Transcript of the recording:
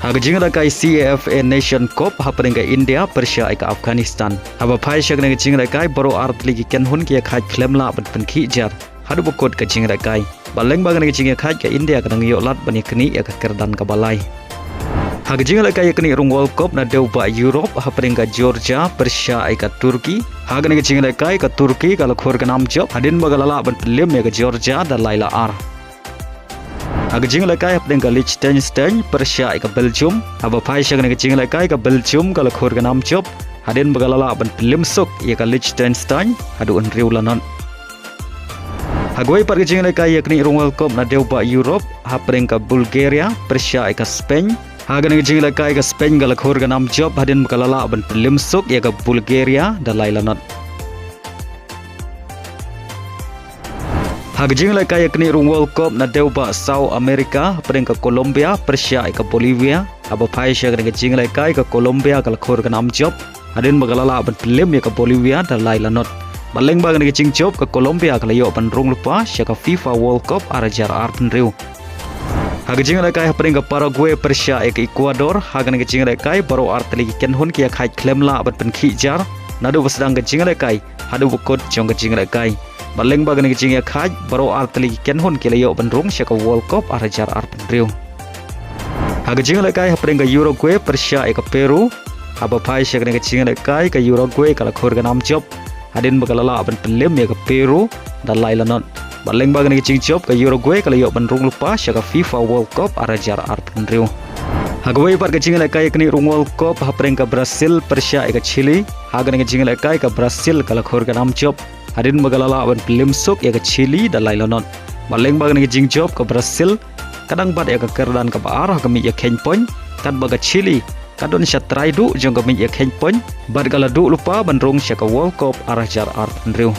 Hagajing rakai CAFA Nation Cup happening ke India Persia ke Afghanistan. Haba pai syag nang jing rakai baru art ligi ken hun kia khai klem la ban pen khijar. Hadu bokot ke jing rakai. Baleng bagan ke jing khai ke India ke nang yo lat bani keni ya ke kerdan ke balai. Hagajing rakai keni Rung World Cup na deu ba Europe happening ke Georgia Persia ke Turki. Hagan ke jing rakai ke Turki kalau khor ke nam job hadin bagalala ban lem ya ke Georgia dan laila ar. Hagajing lakai happening ke Liechtenstein Persia ke Belgium. Haba pai syag nang jing lakai ke Belgium kalau khor ke nam job hadin bagalala ban lem sok ya ke Liechtenstein hadu un riu lanon. Hagoi par ke jing lakai yakni Rung World Cup na deu ba Europe happening ke Bulgaria Persia ke Spain. Hagan ke jing lakai ke Spain kalau khor ke nam job hadin bagalala ban lem sok ya ke Bulgaria dan laila not. Hagajing lakai yakni Rung World Cup na deu ba South America happening ke Colombia Persia ke Bolivia. Aba pai syag ke jing lakai ke Colombia kalau khor ke nam job hadin bagalala ban lem ya ke Bolivia dan laila not. Baleng bagan ke jing job ke Colombia kalau yo ban rung lupa syag ke FIFA World Cup arajar arpen riu. Hagajing lakai happening ke Paraguay Persia ke Ecuador. Hagan ke jing lakai baru art lagi ken hun kia khai klem la ban pen khijar. Nadu sedang ke jing lakai hadu bukot jong ke jing lakai. Baleng bagan ke jing ya khai baru art lagi ken hun kia yo ban rung syag ke World Cup arajar arpen riu. Hagajing lakai happening ke Uruguay Persia ke Peru. Haba pai syag ke jing lakai ke Uruguay kalau khor ke nam job hadin bagalala ban pelem ya ke Peru dan laila not. Baleng bagan ke jing job ke Uruguay kalau yo ban rung lupa syag ke FIFA World Cup arajar arpen riu. Hagawai par ke jing lakai kini Rung World Cup happening ke Brazil Persia ke Chile. Hagan ke jing lakai ke Brazil kalau khor ke nam job hadin bagalala ban pelem sok ya ke Chile dan laila not. Baleng bagan ke jing job ke Brazil kadang bad ya ke kerdan ke baar kami ya ken point kan baga Chile kadon sya try du jong kami ya ken point bad kala du lupa ban rung syag ke World Cup arajar arpen riu.